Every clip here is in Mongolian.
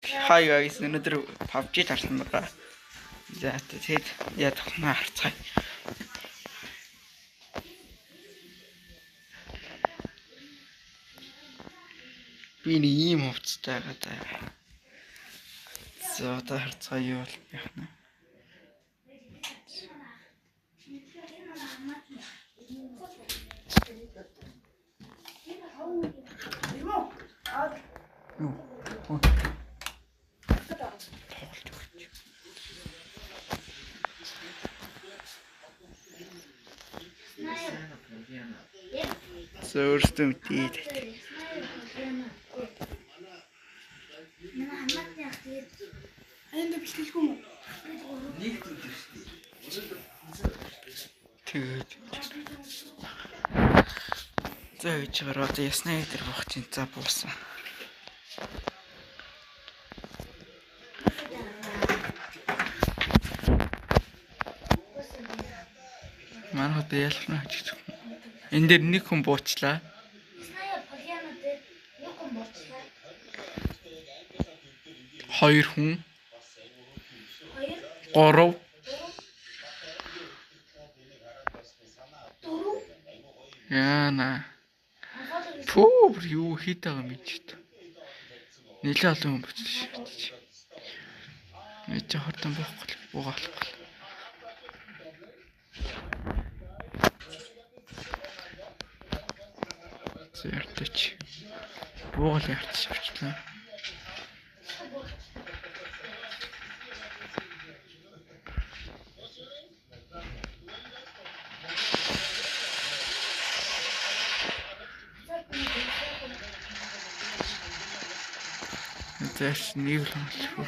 Hi guys, өнөөдөр PUBG тарсан байгаа. За тэгэд яах вэ харцгаая. Би нэг ийм хувцастай байгаа даа. За одоо харцгаая юу бол яах вэ? Өөртөө мэдээд. Энд бичлэхгүй юм уу? Нэг зүйл шүү дээ. Тэгээд. За гэж гараад яснаа дээр бах чинь за буусан. Манайд ялхна гэж. Энд дээр нэг хүн буучлаа. Хоёр хүн. Гурав. Яна. Пүү юу хийдэг юм чи. Нилээ олон хүн бочиж. Нэг ч хортон боохгүй буугаалахгүй. Зэртэж. Буугал ярьж авчлаа. Тэс нэг л болчихгүй.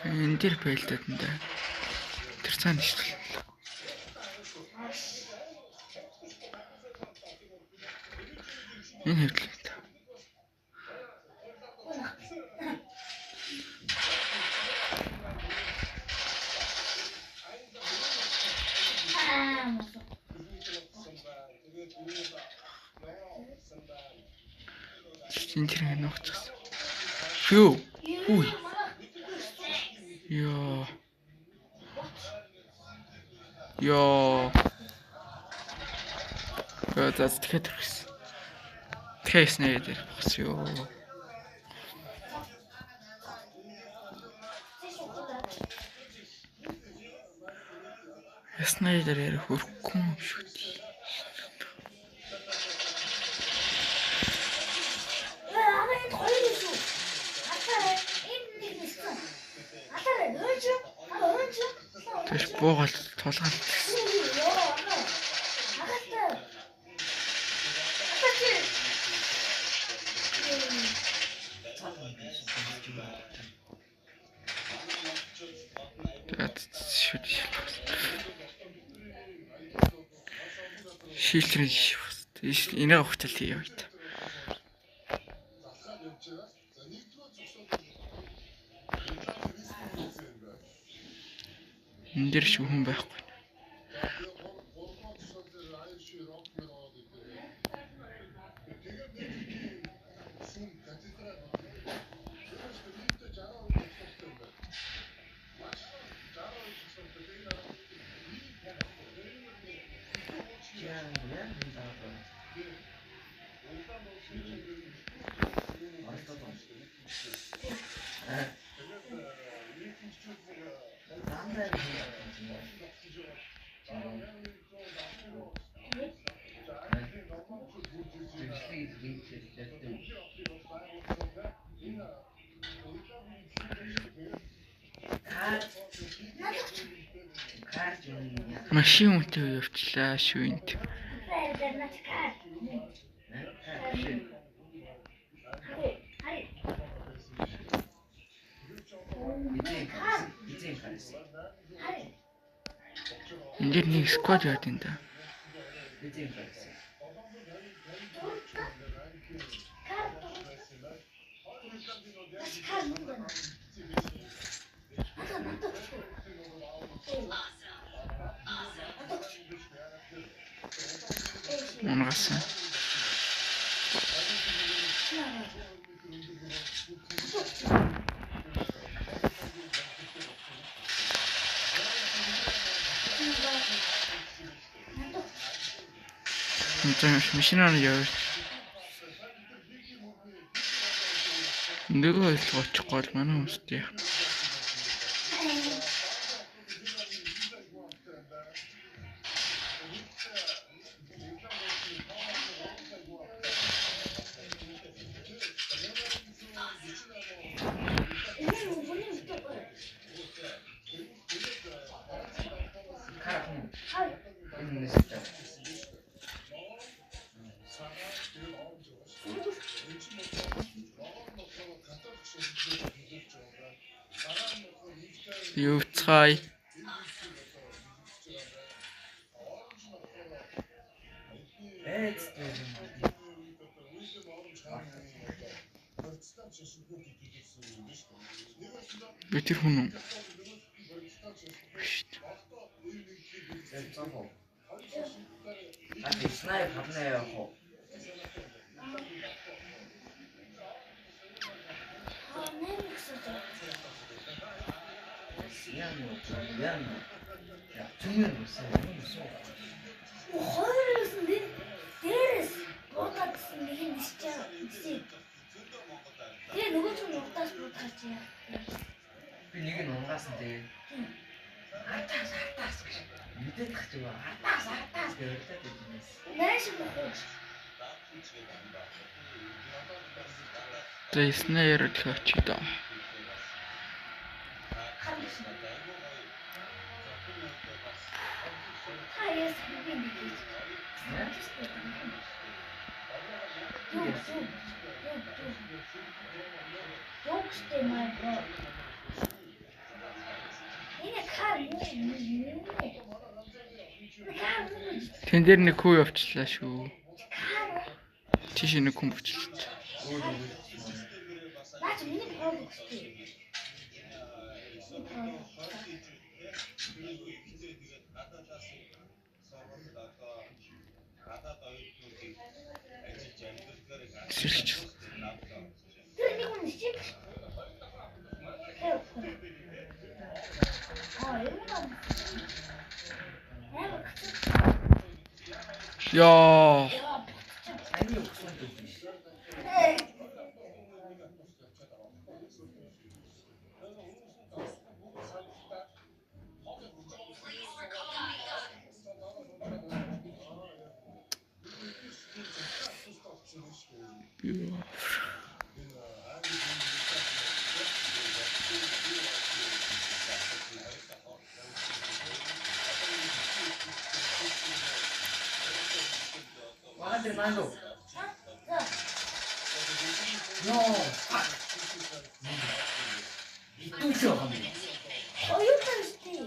Энд дэр байлдаад энэ. Тэр цаана шүү дээ. Энэ хэвлээ. Чинтэр ногцсон. Фүү. Үй. Йоо. Йоо. Гэтэ тэгэхэд ирсэн. Тэс нэ дээр бохс ёо. Яснаа дээр хөрөхгүй юм шүү дээ. Тэш буугал тулгаал. Шилтрэн шивс. Инээ ухтал хийе байт. Энд дэр шүү хүн байхгүй. Машин үнтэй явчлаа шүү энд. Энд нэг сквад яа тийм да. Унгасан. Машинаар явж. Нөгөө л очихгүй бол манай хүмүүстэй. Юуцхай. Битэр хүн үү? Снайп хавнаа явах уу? Яна. Я түмэн үсэн. Хойроос нь дээрээс бодсон нэг юм шичээ. Тэгээ нөгөө ч нутаас бодож яа. Би нэг нь унгасан тэгээ. Артаас гэж. Мэдээд тах юм аа. Артаас гэж өрлөөд байна. Нааш бохоо. Тэснээр тхачида. Хаяас би нэг. Ёгстэй май бро. Энэ кар юу? Тэн дээр нэг хүү явчлаа шүү. Тийш нэг хүн бочлоо. Наач миний боо өгсдөө. Сэрч. Тэр нэг хүн шиг. Яа. Ани өгсөн дээ. Guarda, mano. No. Tuyo. Oh, you can stay.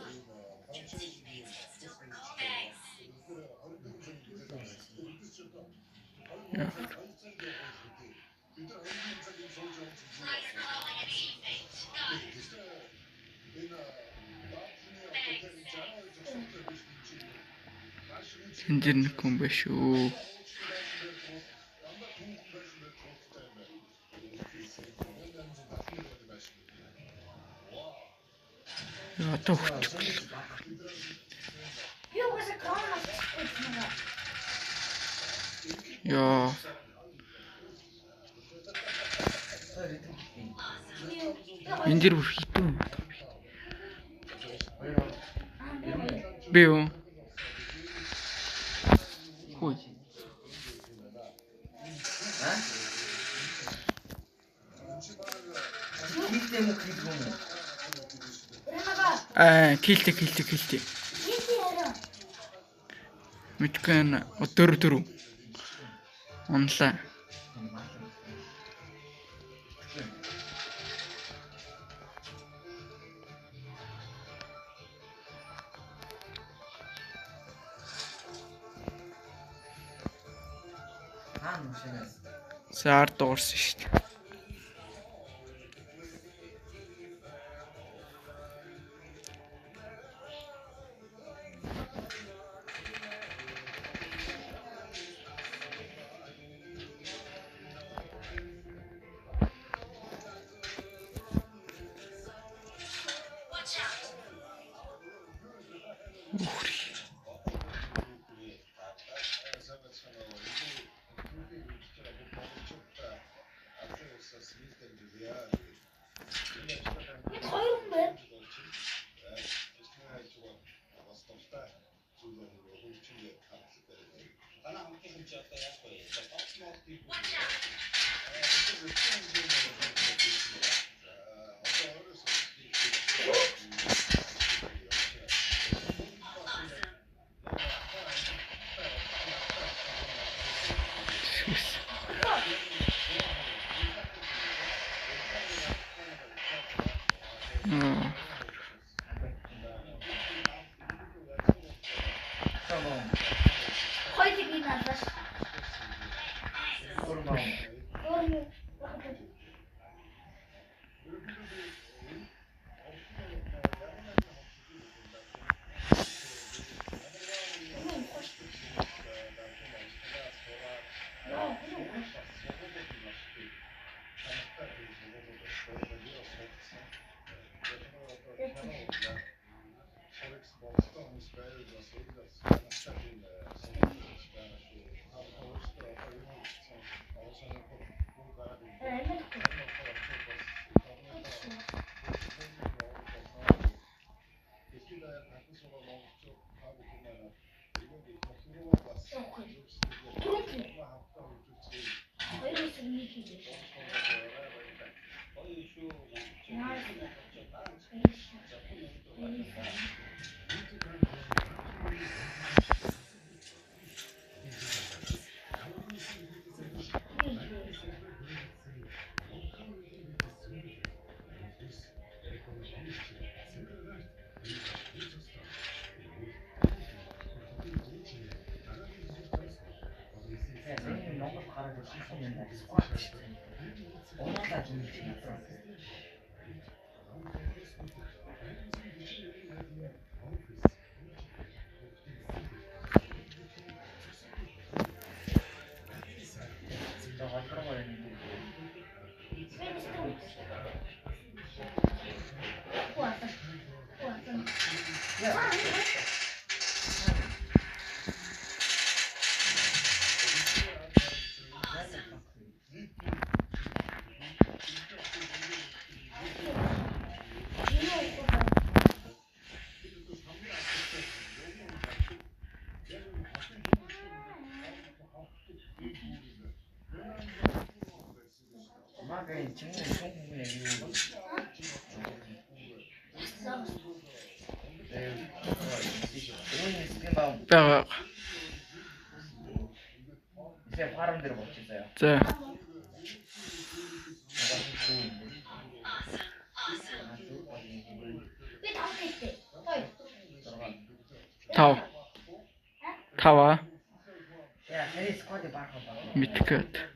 Тэн дээр нэг хүн байна шүү. Яа тоо хөтчихлээ. You was a car. Яа. Энд дэр бүр хитэн. Би юу? Хөөе. Килтэй. Мэдгүй дөрөв. Онлайн. Саар дуурсан шүү дээ. Бид хоёр хүн байна. Хоёрыг энэ албаш. Өөр Бага. 이제 발음대로 멈추세요. За. бид авах хэрэгтэй. Хоёр. Тав. Тава. 야, 테니스 코트 바꿔. Мэдгээд.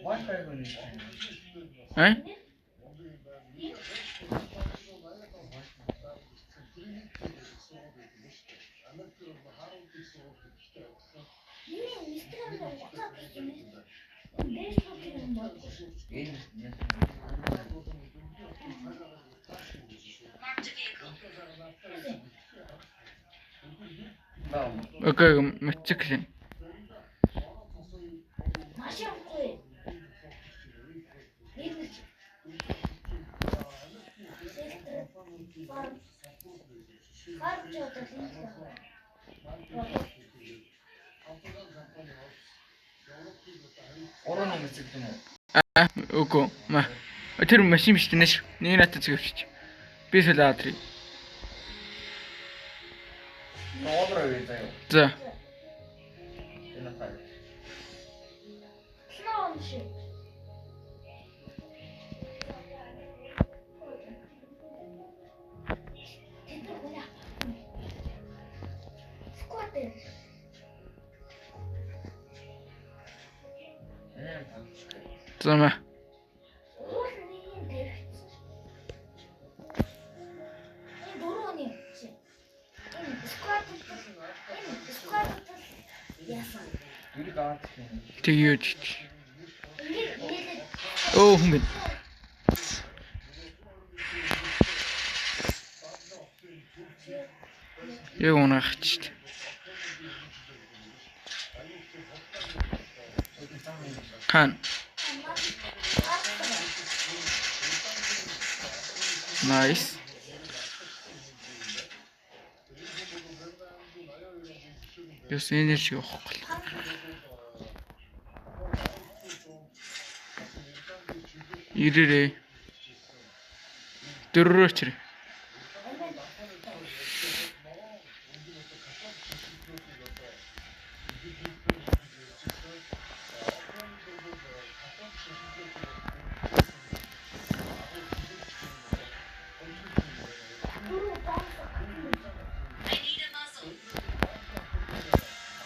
와이파이가 있네. Ай? Окей, мэдчихлээ. Машин авахгүй. 오로는 무슨 뭐? Үгүй. Тэр машин биш нэж. Нэг надад зөвчч. Би сүлаадрий. 너어들어 있어요. За. 대나팔. Сноун ши. Тэд гуна. Скватер. Замаа. Уурны дэрч. Энэ дөрөвний чи. Энэ скватер. Яасан. 우리가 Тэгээд. Ингээд Оо хүн бэ. Яг унаах ч дээ. Хан. Nice. Яс энерги явахгүй. Ирээрээ. Дөрөвчрээ.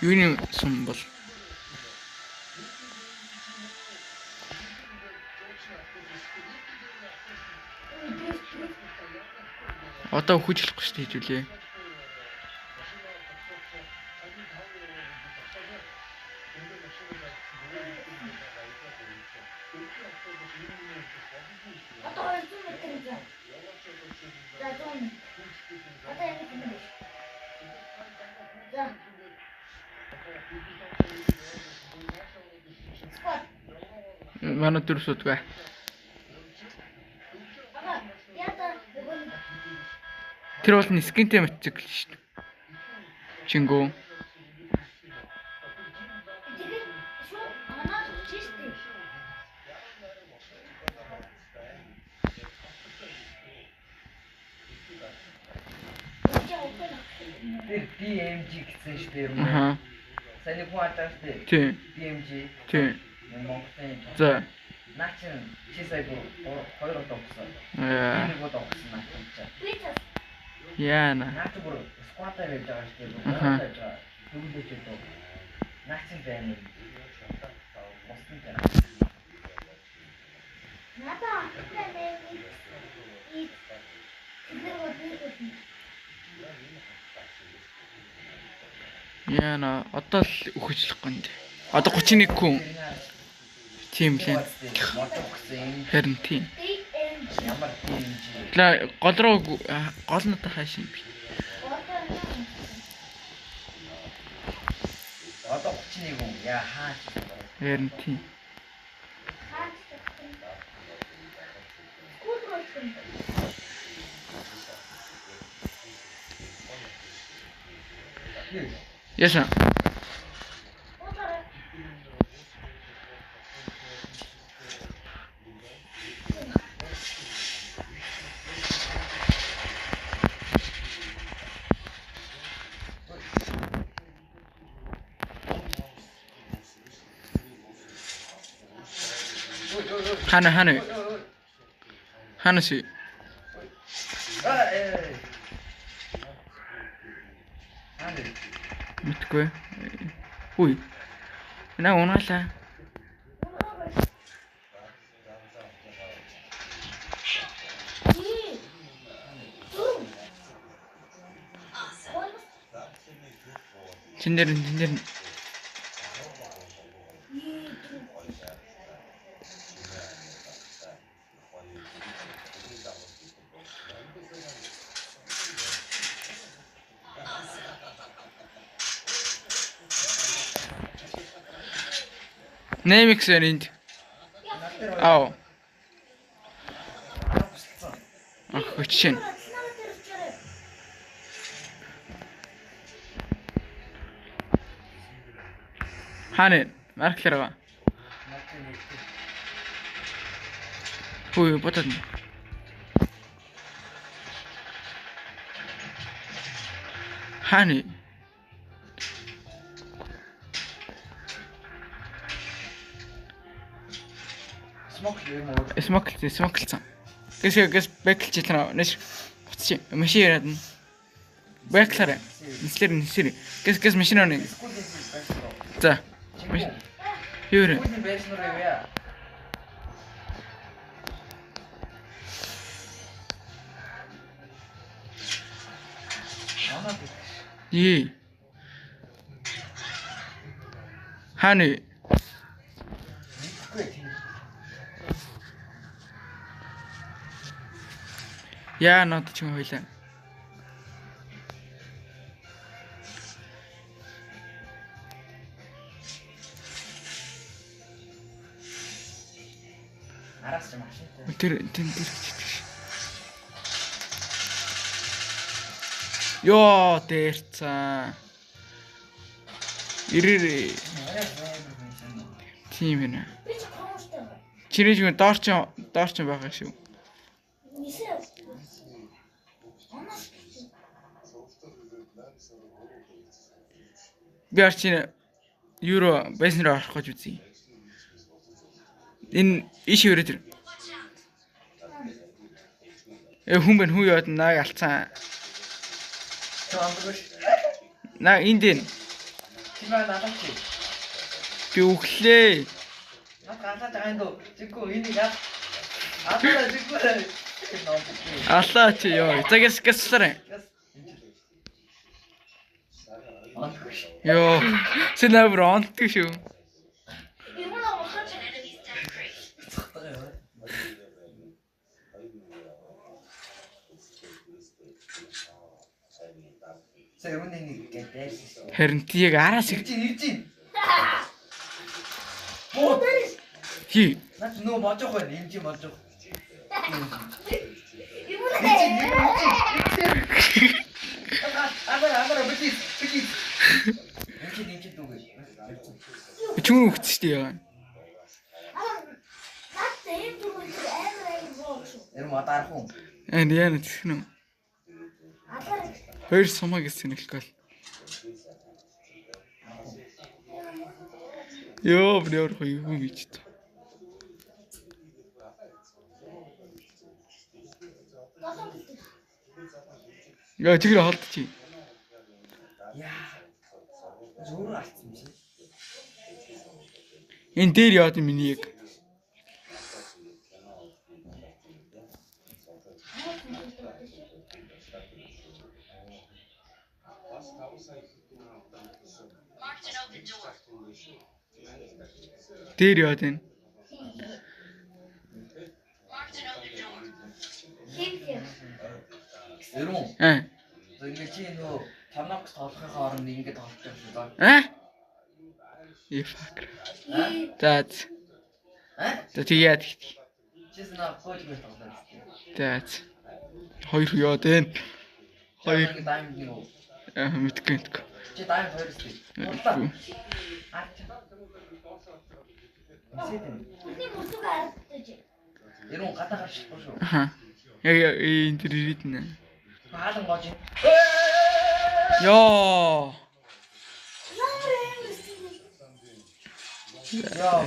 Юуны сум бол одоо хүчлэхгүй шүү дээ хэвлээ. Манай дөрөв судгаа. Тэр бол скинтэй мотоцикл шүү дээ. Чингөө. Тэр DMG гэсэн шүү дээ. Аха. Саний хуатаас дээ. Тийм. DMG. Тийм. Монголын. За. Наачин чисайг 2 удаа өгсөн. Нэг удаа өгсөн наачин. Яана. Наачин бүр скватаар хийж байгаа шүү дээ. Дүглэж өгдөө. Наачин байна. Босton дээр. Надаа Яана одоо л өгчлөхгүй юм дээ. Одоо 31 хүн. Тийм лээ. Харин тийм. Ямар DMG. Ла гол руу гол надад хааш юм би. Одоо 31 хүн яа хаач. Харин тийм. Яса. Хана си. Мэдгүй. Хүй. Наа унаалаа. Тиндэр. Nemix энд. Аа. Хөчшин. Хане, марклерва. Хүй, ботод. Хане. Смоклцсан. Гэс бэклж илнэ. Нэш буцчих. Машин яриад нь. Бэклэр. Нислэр. Гэс машин оныг. За. Юурэ. Yi. Hani. Яа нод ч юм хойлоо. Араас ч машинтай. Тэр чидэж. Йоо, дээрцаа. Ирээрээ. Тийм ээ. Би ч комштой. Чиний ч доор ч байгаа шүү. Нисээ. Анаас Би арчин евро байснаар орох гэж үзье. Энэ иш өрөөд. Хүн бэн хүү яваад нааг алцсан. Наа энд энэ. Чимээ надад чи. Би өглөө. Галаад байгаа юм дөө. Чиггүй энийг яа. Атаа чиггүй. Аллаа чи ёо. Цагаас гэсэлэрэ. Ёо. Синабр онтг шүү. Сэрүүний гэдэг. Харин тийг араас их Ирж. хий. Наач нөө божох байна. Имжи божох. Агара бити. Имжи дүүгээ. Чүн үхэж штий яа. Наатай юм дүү амар бооч. Эрм атаархан. Энд яа нэгэн. Алар Хоёр сумаа гэсэн нэг гол. Ёо, брэөр хой юу гэж та. Яа, чигээр холдчих. Яа. Зөөр алдсан юм шиг. Энэ дээр яад миний яг. Дээр яад энэ. хийх. Эрм. Ингээд чи нөө тамнакс тоолохын хооронд ингээд толж байгаа шүү дээ. Fuck. Хий. That's. Тэгээд Чис наа коуч гэж тоглоо. that's. Хоёр яад энэ. Хоёр дайм юу. мэдгүй. Чи дайм хоёр сте. Бидний мөсөг харагдаж. Эрм гадаа гарч шүү. Аха. Яг энэ тэр ирээднэ. Хаалан гоож. Ёо. Ямар юм бэ? Яа.